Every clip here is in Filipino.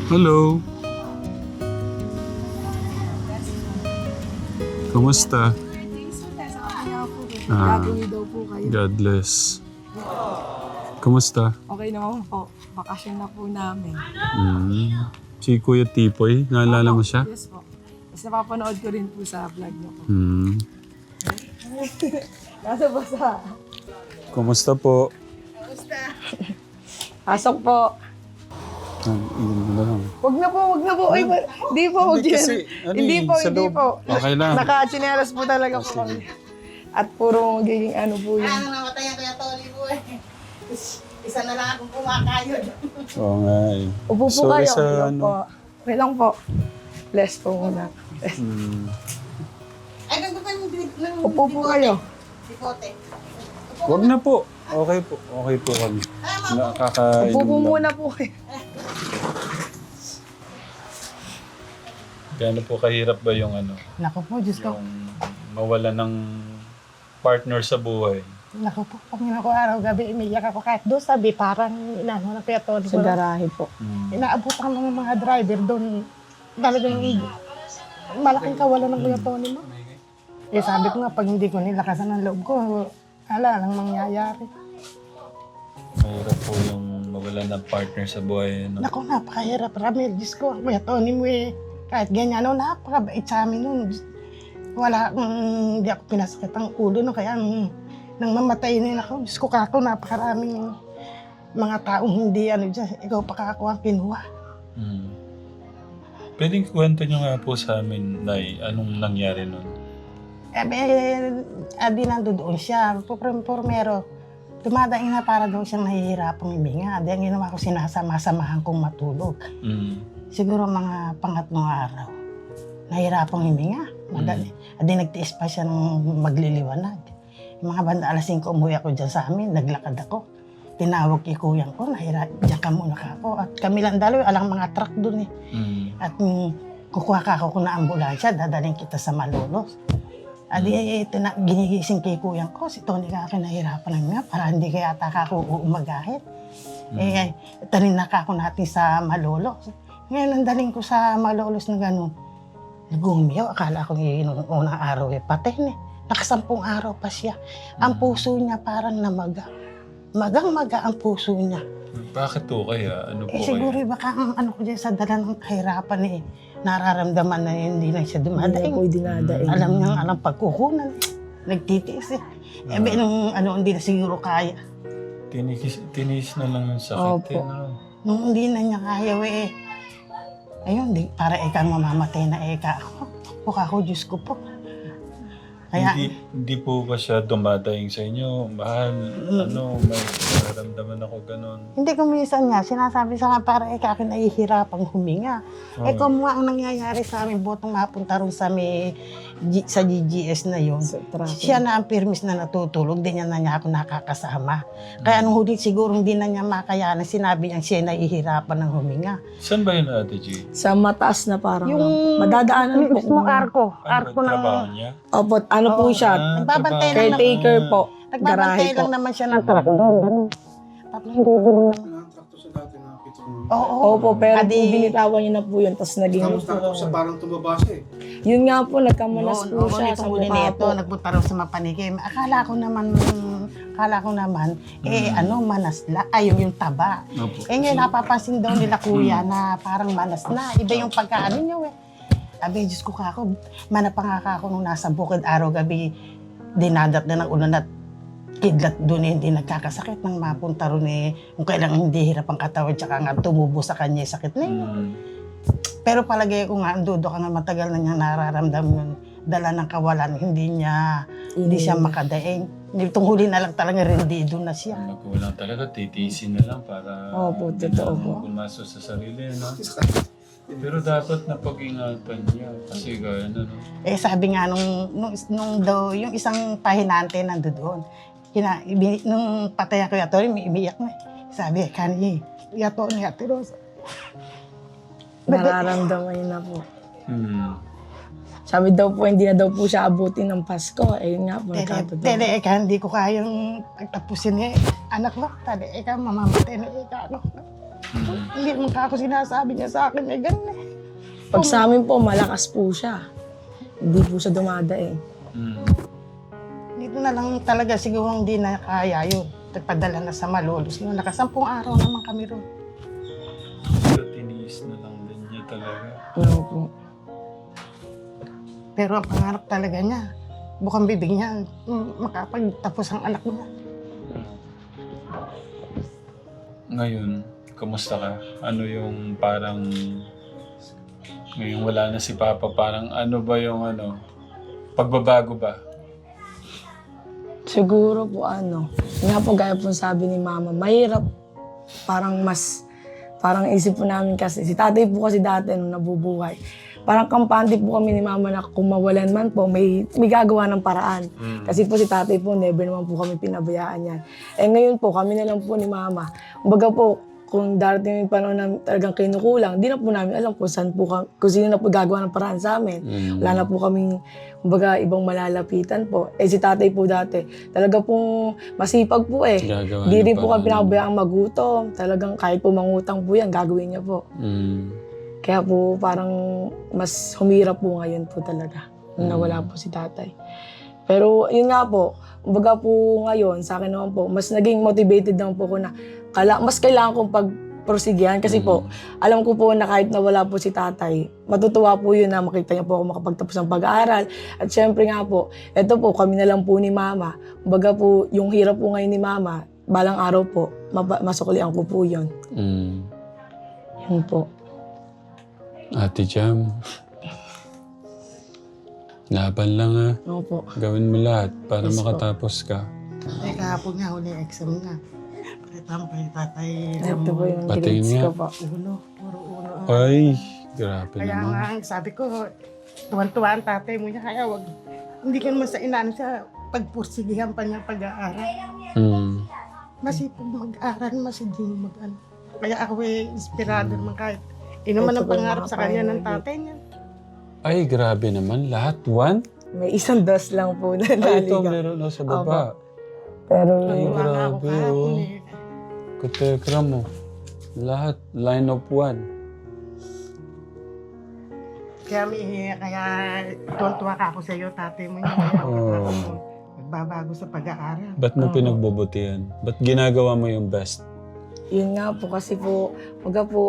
Hello. Kumusta? Gagawin daw po kayo. God bless. Kumusta? Okay naman po. Bakasyon na po namin. Si Kuya Tipoy, naalala mo siya? Yes po. Tapos napapanood ko rin po sa vlog niyo po. Nasa basa. Kumusta po? Pasok po. Iyon mo na lang. Wag na po, wag na po. Ay, hindi po, wag Hindi yan. kasi, Hindi po, sa hindi loob. po. Okay lang. Naka-chinelas po talaga po kami. At puro magiging ano po yun. Ano namatay ang kaya Tony po eh. Isa na lang akong kumakayod. Oo nga eh. Upo po Sorry kayo. sa Okay lang ano. po. Okay lang po. Bless po muna. Ay, ganda pa yung Upo po kayo. Sipote. Wag na po. Okay po. Okay po kami. Nakakainom Upo po lang. muna po kayo. Gaano po kahirap ba yung ano? Naku po, Diyos ko. Yung mawala ng partner sa buhay. Naku po, pag ako araw-gabi, umiyak ako kahit doon sabi, parang inaano na kaya to. Sa garahe po. Inaabutan ng mga driver doon. Talagang malaking kawalan ng Kuya Tony mo. Eh sabi ko nga, pag hindi ko nilakasan ng loob ko, ala lang mangyayari. Mahirap po yung mawala ng partner sa buhay. No? Naku, napakahirap. Ramil, Diyos ko, Kuya Tony mo eh. Kahit ganyan, no, napakabait sa amin nun. Wala, hindi ako pinasakit ang ulo, no, kaya nang mamatay din ako, Diyos ko kako, napakaraming mga taong hindi, ano dyan, ikaw pa kako ang kinuha. Pwedeng kwento nyo nga po sa amin, Nay, anong nangyari nun? Di nandoon siya, pormero, dumadaing na para daw siyang nahihirapang ibinga. Di ang ginawa ko, sinasama-samahan kong matulog. Siguro mga pangatlong araw, nahihirapang himinga. Madali. Adi nagtiis pa siya ng magliliwanag. Yung mga banda alas 5, umuwi ako dyan sa amin, naglakad ako. Tinawag kay kuyang ko, diyan ka muna ka ako. At kami lang dalawa, alang mga truck dun eh. At kukuha ka ako na ambulansya, dadaling kita sa Malolos. Adi ginigising kay kuyang ko, si Tony ka akin nahihirapan ng nga, para hindi kaya ata ka ako uumagahit. Tanin na ka ako natin sa Malolos. Ngayon, ang daling ko sa Malolos na gano'n. Nag-umiyaw, akala ko yung unang araw eh, patay na. Nakasampung araw pa siya. Ang puso niya parang namaga. Magang-maga ang puso niya. Bakit po kaya? Ano po Siguro kaya? baka ang ano ko dyan sa dala ng kahirapan eh. Nararamdaman na yun, hindi lang siya dumadaing. dinadaing. Alam niya, alam pagkukunan. Nagtitiis eh. Nung hindi na siguro kaya. Tinis na lang yung sakit. Opo. Nung hindi na niya kaya eh. Ayun, para mamamatay na ako. Ako, Diyos ko po. Kaya, Hindi po ba siya dumadaing sa inyo? Mahal, may nararamdaman ako ganon. hindi ko minsan nga, sinasabi sa akin, para akin nahihirapang huminga. Kung nga ang nangyayari sa amin, botong mapunta ron sa sa GGS na yun, siya na ang pirmis na natutulog, di niya na niya ako nakakasama. Kaya nung huli siguro hindi na niya makayanan, sinabi niya siya nahihirapan ng huminga. Saan ba yun, Ate G? Sa mataas na parang Yung madadaanan po. mismo arko. Ano Arko ba ng... trabaho niya? Opo, ano po siya? Nagbabantay lang ng... Caretaker po. Nagbabantay Garahe po. lang naman siya ng truck doon. Ganun. 3,000 naman. Oo. Opo, pero po Adi- binitawan niya na po yun. Tapos naging... Kamusta ko sa parang tumaba siya eh. Yun nga po, nagkamanas po siya sa huli mukha nito, po. nagpunta raw sa Mapanikim. Akala ko naman, manasla, yung taba. Opo. Ngayon, napapansin daw nila kuya na parang manas na. Iba yung pagkaano niya eh. Sabi, Diyos ko kako, manapangaka ako nung nasa bukid araw-gabi, dinadat na ng ulan at kidlat doon eh, hindi nagkakasakit nang mapunta ron eh, kung kailangan hindi hirap ang katawan, tsaka nga tumubo sa kanya yung sakit na yun. Pero palagay ko nga, ang dudo ka nga matagal na niya nararamdaman yung dala ng kawalan, hindi siya makadaing. Itong huli na lang talaga rendido na siya. Magkulang talaga, titiisin na lang para Opo, totoo po. pumasok sa sarili, no? Pero dapat napag-ingatan niya kasi gaya na, no? Sabi nga nung daw, yung isang pahinante nandoon, nung patay ako yato, umiiyak na. Sabi, kani, yato ni Ate Rosa. Nararamdaman niya na po. Sabi daw po, hindi na daw po siya abutin ng Pasko. Ayun nga po, nagkatotoo. Hindi ko kayang pagtapusin anak mo. Mamamatay na ano. Hindi man ako sinasabi niya sa akin, eh, ganun eh. Pag sa amin po, malakas po siya. Hindi po siya dumadaing. Dito na lang talaga siguro hindi na kaya yun. Nagpadala na sa Malolos. No, nakasampung araw naman kami ron. So, tiniis na lang din niya talaga. Ano po. Pero ang pangarap talaga niya, bukang bibig niya, makapagtapos ang anak niya. Ngayon, kamusta ka? Ano yung parang... Ngayon wala na si Papa, parang ano ba yung ano? Pagbabago ba? Siguro po nga po gaya po sabi ni Mama, mahirap. Parang isip po namin kasi, si tatay po kasi dati nung nabubuhay. Parang kampante po kami ni Mama na kung mawalan man po, may gagawa ng paraan. Kasi po si tatay po, never naman po kami pinabayaan yan. Eh ngayon po, kami na lang po ni Mama. Kumbaga po, kung darating yung panahon na talagang kinukulang, di na po namin alam kung saan po kung sino na po gagawa ng paraan sa amin. Wala na po kaming, kumbaga, ibang malalapitan po. Eh si tatay po dati, talaga pong masipag po eh. Gagawa Di ng rin po kami paraan. pinababayaan magutom. Talagang kahit po mangutang po yan, gagawin niya po. Kaya po parang mas humirap po ngayon po talaga. Nung nawala po si tatay. Pero yun nga po, kumbaga po ngayon, sa akin naman po, mas naging motivated naman po ko na mas kailangan kong pagprosigihan kasi po, alam ko po na kahit nawala po si tatay, matutuwa po yun na makita niya po ako makapagtapos ng pag-aaral. At syempre nga po, eto po, kami na lang po ni Mama. Kumbaga po, yung hirap po ngayon ni Mama, balang araw po, masuklian ko po yun. Yun po. Ate Jam, laban lang ha. Opo. Gawin mo lahat para Yes, po. makatapos ka. Eh, kahapon nga, huli exam niya. Pakita mo kay tatay. Ito po yung Patingin grades niya. ko po. Puro uno. Ay, grabe Kaya naman. nga, sabi ko, tuwan-tuwa ang tatay mo niya. Kaya hindi ko naman sa inaan siya pagpursigihan pa niya pag-aaral. Masipag mag-aaral, masiging mag-ano. Kaya ako inspirado naman kahit inuman ang Ito po yung pangarap mga sa kanya ng priority. tatay niya. Ay, grabe naman. Lahat, one? May isang dos lang po na Ay, ito naligaw. meron na sa baba. Pero Ay, Tuwa nga ako grabe, kahapon oh. eh. Kutekra mo. Lahat, line of one. Kaya tuwan-tuwa ka ako sa iyo, tatay mo niya. Kaya Oh. nagbabago sa pag-aaral. Ba't mo pinagbubutihan? Ba't ginagawa mo yung best? yun nga po kasi po,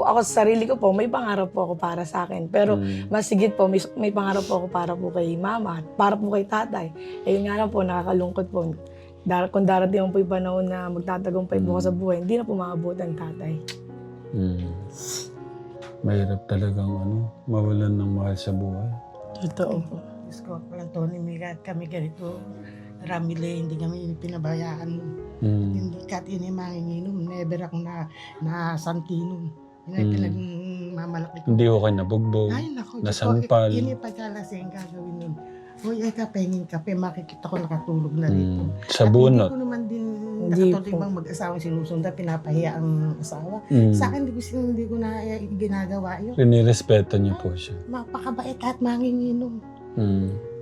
ako sa sarili ko po, may pangarap po ako para sa akin. Pero mas sigit po, may pangarap po ako para po kay Mama, para po kay Tatay. Eh yun nga lang po, nakakalungkot po. Kung darating po yung panahon na magtatagumpay po ako sa buhay, hindi na po maabot ang Tatay. Mahirap talagang mawalan ng mahal sa buhay. Totoo po. Diyos ko, walang Tony Migat, kami ganito. Ramile, hindi kami pinabayaan. Hindi kahit yun yung manginginom. Never akong nasantinom. Yun ay pinagmamalaki ko. Hindi ko kayo nabugbog. Ay, naku. Nasampal. Yun yung pagkalasing gagawin nun. Uy, ay ka, pahingin kape, makikita ko nakatulog na dito. Sa At bunot. hindi ko naman din Hindi nakatulog po. bang mag-asawang sinusundan, pinapahiya ang asawa. Sa akin, hindi ko na ginagawa yun. Rinirespeto niyo po siya. Mapakabait at manginginom.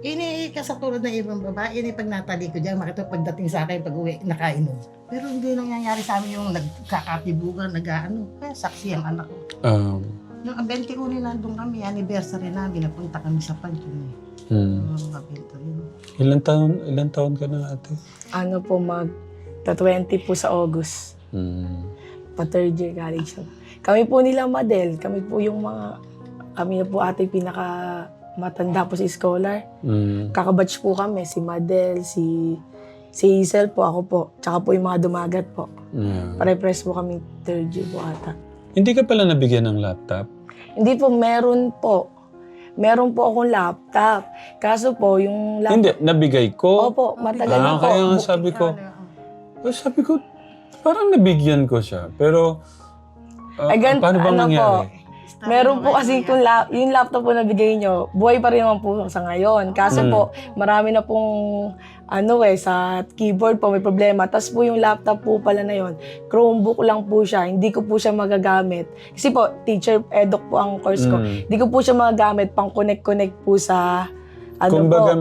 Ini sa tulad ng ibang babae, ini pag natali ko dyan, makita pagdating sa akin pag uwi, nakainom. Pero hindi nangyayari sa amin yung nagkakatibugan, nag-ano. Kaya saksi ang anak ko. Yung 21 nandun kami, anniversary namin, napunta kami sa Pantun. Ilan taon ka na, ate? Ano po, magta-20 po sa August. Pa third year college na. Kami po nila Madel, kami na po ate pinaka matanda po si scholar. Kakabatch po kami, si Madel, si Hazel po, ako po. Tsaka po yung mga dumagat po. Pare-press po kami third year po ata. Hindi ka pala nabigyan ng laptop? Hindi po, meron po. Meron po akong laptop. Kaso po, yung laptop... Hindi, nabigay ko. Opo, matagal na po. Kaya nga sabi ko, parang nabigyan ko siya. Pero, paano bang nangyari? Meron po kasi yung laptop po na bigay nyo, buhay pa rin naman po sa ngayon. Kaso po, marami na pong sa keyboard po may problema. Tapos po yung laptop po pala na yon, Chromebook lang po siya. Hindi ko po siya magagamit. Kasi po, teacher, eduk po ang course ko. Hindi ko po siya magagamit pang connect po sa Kumbaga,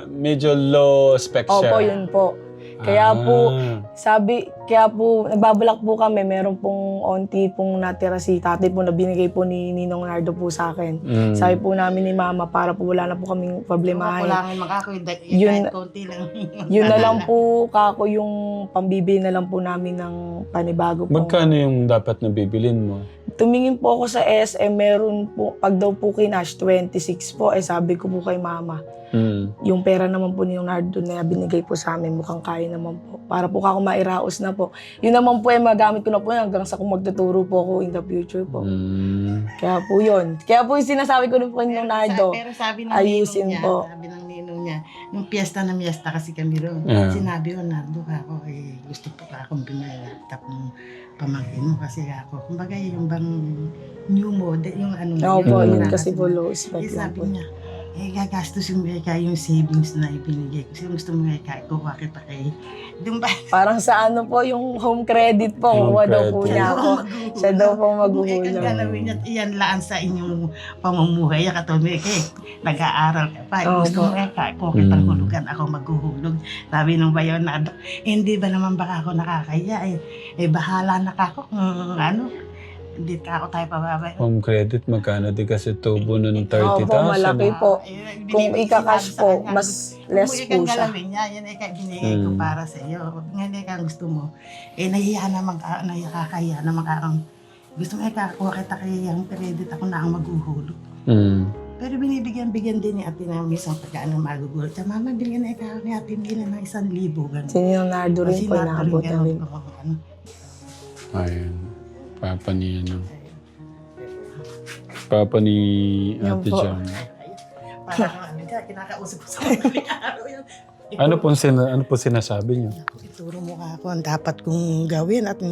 medyo low spec siya. Opo, yun po. Kaya po, kaya po, nagbabalak po kami, meron pong onti pong natira si tatay po na binigay po ni Ninong Nardo po sa akin. Sabi po namin ni Mama, para po wala na po kaming problemahin. Kulangin makako, Yun- kahit konti lang. Yun na lang po, kako, yung pambibili na lang po namin ng panibago po. Magkano yung dapat na bibilin mo? Tumingin po ako sa SM, meron po, pag daw po kinash, 26 po. Sabi ko po kay Mama, yung pera naman po ni Leonardo na binigay po sa amin, mukhang kaya naman po. Para po ako mairaos na po. Yun naman po magamit ko na po hanggang sa kung magtuturo po ako in the future po. Kaya po yun. Kaya po yung sinasabi ko rin po kay Leonardo, Pero sabi ng ayusin ninong niya, po. sabi ng ninong niya, nung piyesta na miyesta kasi kami ron, sinabi ko, Nardo, ako, gusto po ka akong binalaptap ng pamangkin mo kasi ako. Kumbaga yung bang new model, yung ano Oo po, yun yun kasi po low spec lang sabi po. niya, gagastos yung yung savings na ibinigay ko. Kasi gusto mo kuha kita kay... Doon ba? Parang sa ano po, yung home credit po, Home kuha daw po credit. niya ako. Siya daw po maghuhulog. Ang galawin niya, iyan laan sa inyong pamumuhay. Katulad nag-aaral ka pa. Oo Gusto po. mo kung kitang hulugan, ako maghuhulog. Sabi nung bayon na, hindi ba naman baka ako nakakaya? Bahala na ka ako kung ano. Hindi ka ako tayo pababay. Home credit, magkano? Di kasi tubo nun 30,000. Opo, malaki po. Kung ika-cash po, mas less po siya. Galawin niya, yan binigay ko para sa iyo. Ngayon kang gusto mo, nahiya naman ka, nakakaya naman ka kang, gusto mo ikakuha kita kaya yung credit ako na ang maghuhulog. Pero binibigyan-bigyan din ni ate na minsan pagkaan magugulat. Mama, bigyan na ikaw ni ate, bigyan na ng 1,000. Ganun. Si Leonardo rin po, Nardo nakabot na rin. Ayun. Papa ni ano. Papa ni Yan Ate po. Jam. Parang kinakausap ko sa mga araw yan. Ano po sinasabi niyo? Ituro mo ka ako ang dapat kong gawin at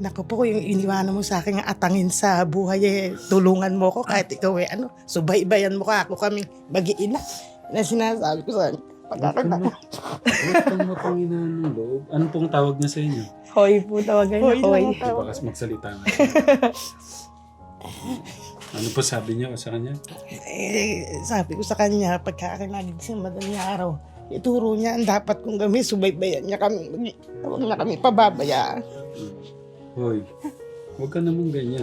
naku po yung iniwanan mo sa akin atangin sa buhay tulungan mo ko kahit ikaw subaybayan mo ka ako kaming mag-iina na sinasabi ko sa pagkakita. Ano mapanginan ng loob? Ano pong tawag niya sa inyo? Hoy po tawagan niya, hoy. Bakas magsalita nga. Ano po sabi niya sa kanya? Sabi ko sa kanya pagkakinalig sa madaling araw ituro niya ang dapat kong gawin subaybayan niya kami huwag na kami pababayaan. Hoy, huwag ka naman ganyan.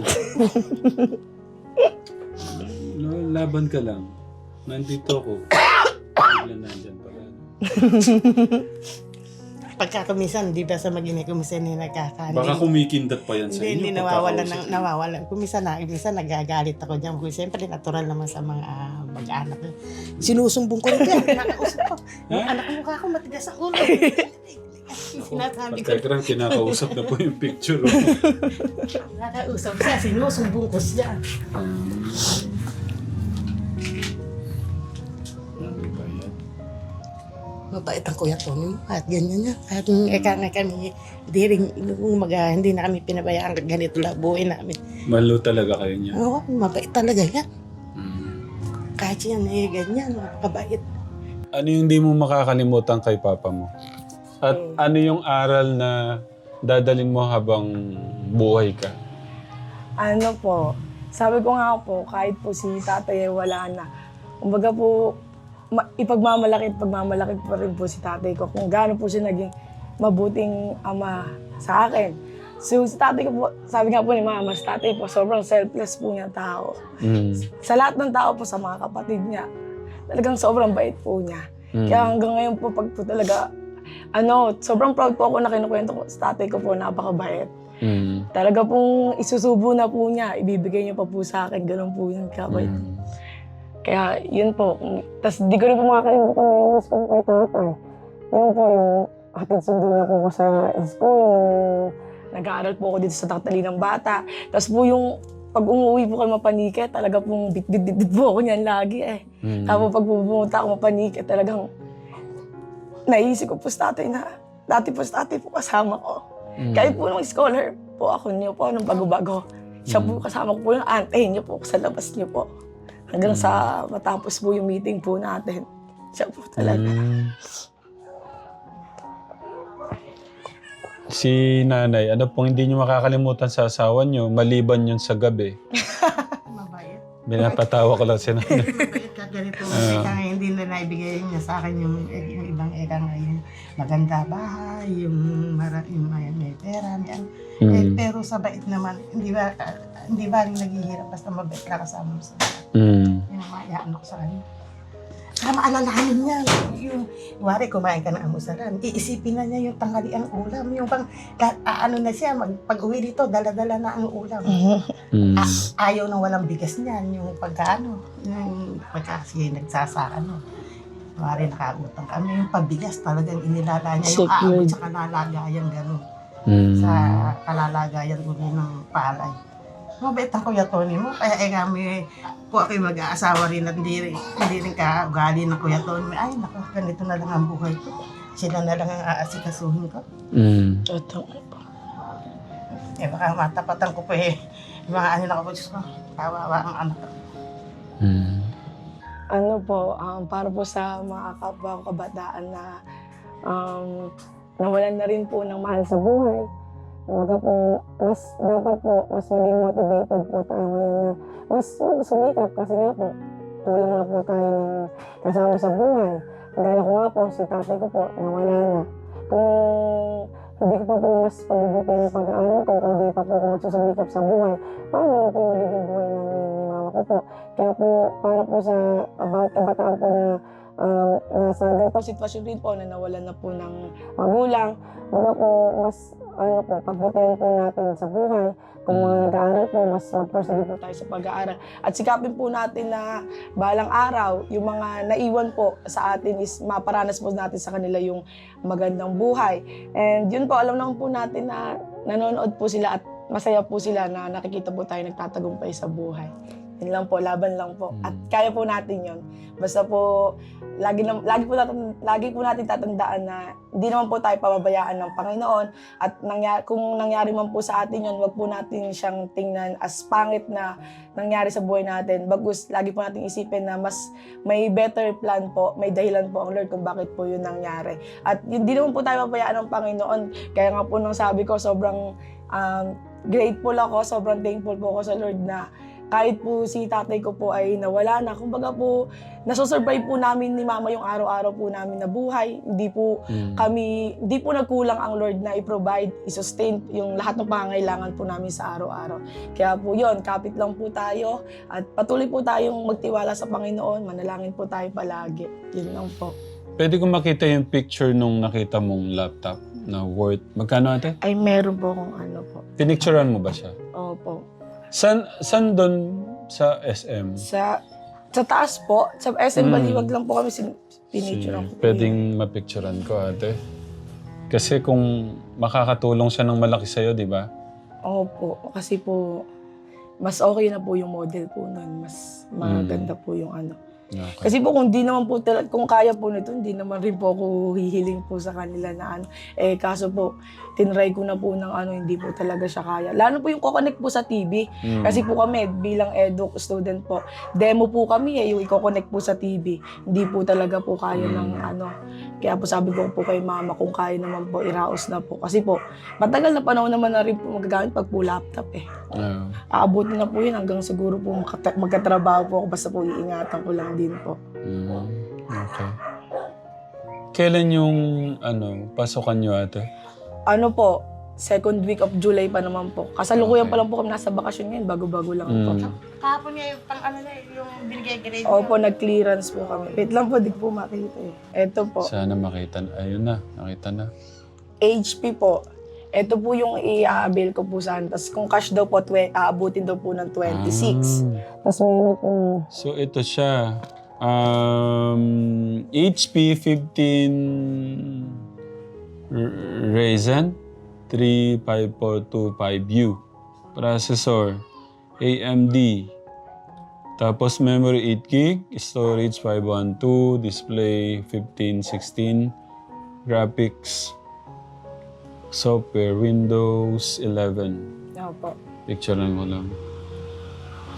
Laban ka lang. Nandito ako. Bigla nandyan pala. Pagkakamisan, di ba sa mag-inay kumisan ni nagkakanin. Baka kumikindat pa yan sa inyo. Hindi nawawalan. Kumisan nagagalit ako dyan. Siyempre, natural naman sa mga mag-anak. Sinusumbong ko rin yan. Kinakausap ko. Yung anak mo ka ako, matigas ang ulo. Sinasabi ko. Pagkakarang kinakausap na po yung picture. Kinakausap siya, sinusumbong ko siya. Mabait ang Kuya Tony mo, kahit ganyan niya. Kahit kami, hindi na kami pinabayaan ganito lang buhay namin. Malo talaga kayo niya. Oo, mabait talaga yan. Kahit yan ganyan, mabait. Ano yung hindi mo makakalimutan kay papa mo? At ano yung aral na dadalin mo habang buhay ka? Ano po, sabi ko nga po, kahit po si tatay ay wala na. Kumbaga po, ipagmamalaki pa rin po si tatay ko kung gaano po siya naging mabuting ama sa akin. So si tatay ko po, sabi nga po ni Mama, si tatay po sobrang selfless po niya tao. Sa lahat ng tao po, sa mga kapatid niya, talagang sobrang bait po niya. Kaya hanggang ngayon po, pag po talaga, sobrang proud po ako na kinukwento ko sa tatay ko po, napakabait. Talaga pong isusubo na po niya, ibibigay niya pa po sa akin, ganun po yung kabait. Kaya yun po. Tapos di ko rin po makakalimutan na yung miss ko kay tatay. Yun po yung hatid sundo na po ko sa school. Nag-aaral po ako dito sa Tatalinang Bata. Tapos po yung pag umuwi po kay Mapanike, talaga pong bit-bit po ako niyan lagi eh. Tapos pag pumunta ako Mapanike, talagang naisip ko po sa tatay na dati po sa tatay po kasama ko. Kahit po nung scholar po ako niyo po, nung bago-bago. Siya po kasama ko po yung antay niyo po sa labas niyo po. Hanggang sa matapos po yung meeting po natin. Siya po talaga. Si nanay, ano pong hindi niyo makakalimutan sa asawa niyo, maliban yun sa gabi? Mabait. Binapatawa ko lang si nanay. Mabait ka ganito eka nga, hindi na naibigay niya sa akin yung ibang eka nga, yung maganda bahay, yung may pera, may ano. Pero sa bait naman, hindi ba rin naghihirap basta mabait ka kasama mo sa Mm. yung maayaan ako sa kanya. Para maalalahanin niya, yung, wari, kumain ka ng amusaran, iisipin na niya yung tanghaliang ulam, yung pang, ano na siya, pag-uwi dito, dala-dala na ang ulam. Mm. Ayaw na walang bigas niyan, yung pagkaano, yung pagkasi nagsasaka, no. Wari, nakautang kami, yung pabigas talagang inilala niya, yung Secret. aabot sa kalalagayan, gano'n. Mm. Sa kalalagayan uli ng palay. Mabait ang Kuya Tony mo, kaya kami po ako'y mag-aasawa rin at hindi rin kaugali ng Kuya Tony. Ay, naku, ganito na lang ang buhay ko. Sila na lang ang aasikasuhin ko. Mm. Totoo. Eh, baka matapatan ko po yung mga ano na ko, Diyos ko, kawawa ang anak ko. Mm. Ano po, para po sa mga kapwa ko kabataan na nawalan na rin po ng mahal sa buhay. Dapat po, mas maging motivated po tayo ngayon na mas sumikap kasi nga po, kulang na po tayo ng kasama sa buhay. Gaya ko nga po, si tatay ko po, nawala na. Kung hindi ko pa po mas pagbubutin yung pag-aaral ko, kung hindi pa po ako magsusumikap sa buhay, paano yun po magiging buhay namin ni mama ko po? Kaya po, para po sa kabataan po na nasa ganitong sitwasyon rin po na nawalan na po ng magulang, mga po mas pagbutihan po natin sa buhay. Kung mga nag-aaral po, mas mag-pursige po tayo sa pag-aaral. At sikapin po natin na balang araw, yung mga naiwan po sa atin is maparanas po natin sa kanila yung magandang buhay. And yun po, alam naman po natin na nanonood po sila at masaya po sila na nakikita po tayo nagtatagumpay sa buhay. Yun lang po, laban lang po. At kaya po natin yun. Basta po, lagi po natin tatandaan na hindi naman po tayo pababayaan ng Panginoon. At kung nangyari man po sa atin yun, wag po natin siyang tingnan as pangit na nangyari sa buhay natin. Bagus, lagi po natin isipin na mas may better plan po, may dahilan po ang Lord kung bakit po yun nangyari. At hindi naman po tayo pabayaan ng Panginoon. Kaya nga po nung sabi ko, sobrang grateful ako, sobrang thankful po ako sa Lord na kahit po si tatay ko po ay nawala na, kumbaga po, nasusurvive po namin ni mama yung araw-araw po namin na buhay. Hindi po nagkulang ang Lord na i-provide, i-sustain yung lahat ng pangangailangan po namin sa araw-araw. Kaya po yun, kapit lang po tayo at patuloy po tayong magtiwala sa Panginoon, manalangin po tayo palagi. Yun lang po. Pwede ko makita yung picture nung nakita mong laptop na worth, magkano ate? Ay, meron po akong ano po. Pinicturean mo ba siya? Opo. San doon sa SM? Sa taas po, sa SM Baliwag lang po kami pinicture ko. Pwedeng mapicturean ko ate. Kasi kung makakatulong siya ng malaki sa'yo, di ba? Opo, kasi po, mas okay na po yung model po nun. Mas maganda po yung ano. Okay. Kasi po kung di naman po kung kaya po nito, hindi naman rin po ako hihiling po sa kanila na ano. Eh kaso po, tinry ko na po ng ano, hindi po talaga siya kaya. Lalo po yung kukonect po sa TV. Kasi po kami bilang edu student po, demo po kami yung i-connect po sa TV. Hindi po talaga po kaya ng ano. Kaya po sabi ko po kay mama kung kaya naman po iraos na po. Kasi po, matagal na panahon naman na rin po magagamit pag po laptop eh. Aabutin na po yun hanggang siguro po magkatrabaho po ako basta po iingatan ko lang din po. Okay. Kailan yung pasukan nyo ate? Ano po, second week of July pa naman po. Kasalukuyan pa lang po kami nasa bakasyon ngayon, bago-bago lang po. Kahapon niya yung pang ano na yung binigay grade. Opo, nag-clearance po kami. Wait lang po, di ko po makita eh. Ito po, Sana makita. Ayun na, nakita na. HP po. Ito po yung i-avail ko po saan. Tapos kung cash daw po, aabutin daw po ng 26. Tapos meron po. So ito siya. HP 15 Ryzen 35425U. Processor AMD. Tapos memory 8GB, storage 512, display 1516, graphics, software Windows 11. Opo. Picture lang ko lang.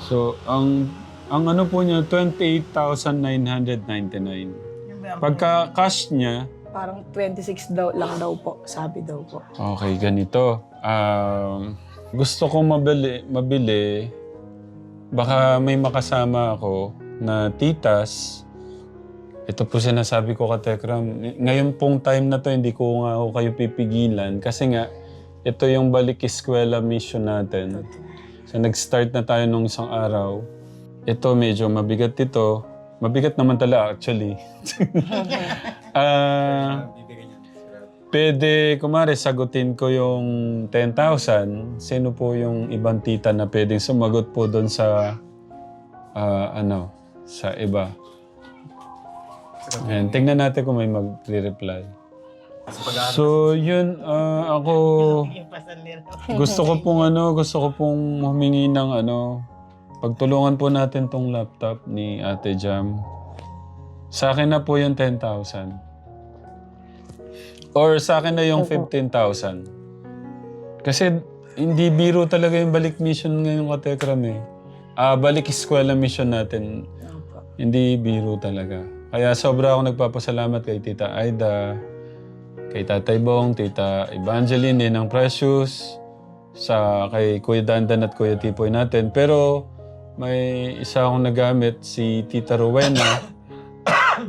So, ang ano po niya, 28,999. Pagka cash niya, Parang 26 daw lang daw po, sabi daw po. okay, ganito. Gusto kong mabili, baka may makasama ako na titas. Ito po sinasabi ko ka Tekram. Ngayon pong time na to, hindi ko nga ako kayo pipigilan. Kasi nga, ito yung balik eskwela mission natin. So nag-start na tayo nung isang araw. Ito medyo mabigat ito. Mabigat naman talaga actually. Pwede, kumare, sagutin ko yung 10,000. Sino po yung ibang tita na pwedeng sumagot po doon sa, sa iba? Ayan, tingnan natin kung may mag-reply. So, yun, ako, gusto ko pong humingi ng pagtulungan po natin tong laptop ni Ate Jam. Sa akin na po yung 10,000. Or sa akin na yung 15,000. Kasi hindi biro talaga yung balik mission ngayon ka Tekram eh. Balik eskwela mission natin. Hindi biro talaga. Kaya sobra ako nagpapasalamat kay Tita Aida, kay Tatay Bong, Tita Evangeline, Ninang Precious, kay Kuya Dandan at Kuya Tipoy natin. Pero may isa akong nagamit, si Tita Rowena,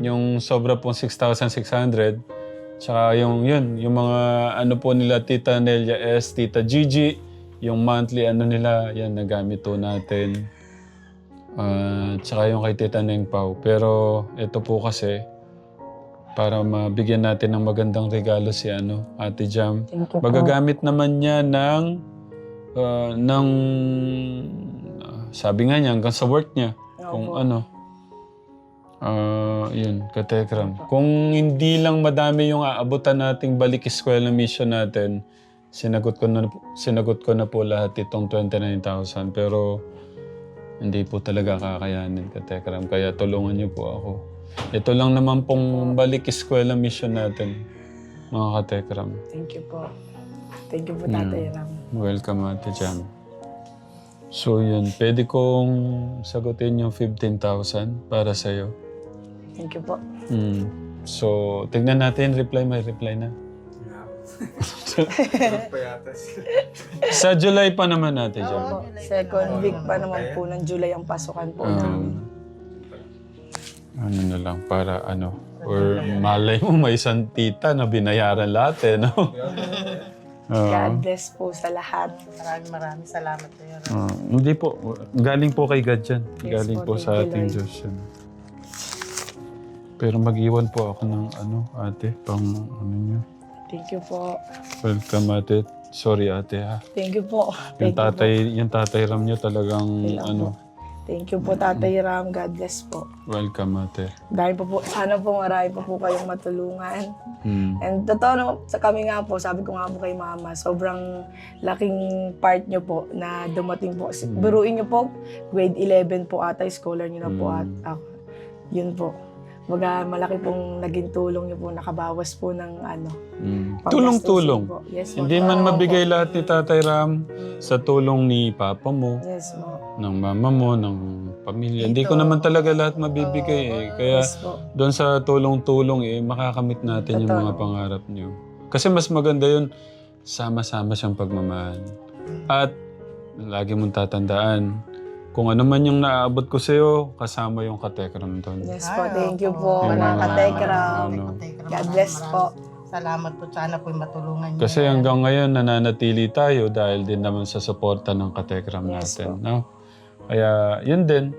yung sobra pong 6,600. Tsaka yung mga po nila, Tita Nelia S, Tita Gigi, yung monthly nila, yan nagamit po natin. Tsaka yung kay Tita Neng Pao. Pero ito po kasi, para mabigyan natin ng magandang regalo si Ate Jam. Magagamit naman niya sabi nga niya, hanggang sa work niya. Kung yun, katekram. Kung hindi lang madami yung aabutan nating balik eskwela mission natin, sinagot ko na po lahat itong 29,000. Pero hindi po talaga kakayanin, katekram. Kaya tulungan niyo po ako. Ito lang naman pong balik eskwela mission natin, mga katekram. Thank you po. Thank you po, Tatay Ram. Welcome, Ate Jam. So yun, pwede kong sagutin yung 15,000 para sa'yo. Thank you po. So, tignan natin, may reply na. Sa July pa naman natin dyan. Second week pa naman po ng July ang pasukan po namin. Ano na lang, para or malay mo may isang tita na binayaran lahat no? God bless po sa lahat. Maraming salamat po yun. Hindi po, galing po kay God yan. Yes Galing po, po sa thank you, ating Lord. Diyos yan. Pero mag-iwan po ako ng ate, pang niyo. Thank you po. Welcome, ate. Sorry, ate, ha. Thank you po. Yung Thank you po. tatay Ram niyo talagang Thank you po, Tatay Ram. God bless po. welcome, ate. Dahil po, sana po marami pa po kayong matulungan. And totoo naman, sa kami nga po, sabi ko nga po kay Mama, sobrang laking part nyo po na dumating po. Biruin nyo po, grade 11 po ata, scholar nyo na po at ako. Yun po. Malaki pong naging tulong nyo po, nakabawas po ng Tulong-tulong. po. Yes po. Hindi man mabigay lahat ni Tatay Ram sa tulong ni Papa mo, Yes po. ng mama mo, ng pamilya. Hindi ko naman talaga lahat mabibigay Kaya Yes po. doon sa tulong-tulong makakamit natin yung mga pangarap niyo. Kasi mas maganda yun, sama-sama siyang pagmamahal. At lagi mong tatandaan, kung ano man yung naaabot ko sa'yo, kasama yung katekram doon. Yes po. Thank you po, mga katekram. God bless po. Salamat po. Sana po matulungan niyo. Kasi hanggang ngayon, nananatili tayo dahil din naman sa suporta ng katekram natin. No? Kaya yun din,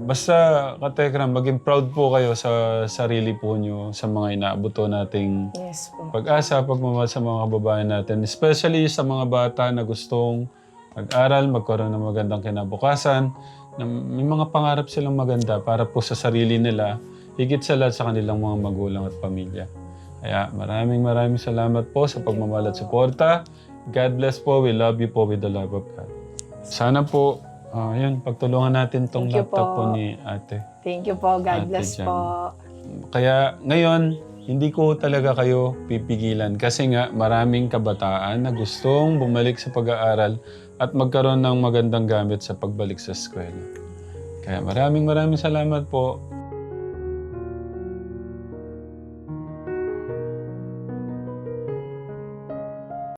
basta katekram, maging proud po kayo sa sarili po nyo, sa mga inaabot nating Yes po. pag-asa, pagmamahal sa mga kababayan natin. Especially sa mga bata na gustong mag-aral, magkaroon ng magandang kinabukasan, na may mga pangarap silang maganda para po sa sarili nila, higit sa lahat sa kanilang mga magulang at pamilya. Kaya maraming salamat po sa pagmamahal at suporta. God bless po. We love you po with the love of God. Sana po, pagtulungan natin tong Thank you laptop po po. ni ate. Thank you po. God Ate bless Jan. po. Kaya ngayon, hindi ko talaga kayo pipigilan kasi nga maraming kabataan na gustong bumalik sa pag-aaral at magkaroon ng magandang gamit sa pagbalik sa eskwela. Kaya maraming salamat po.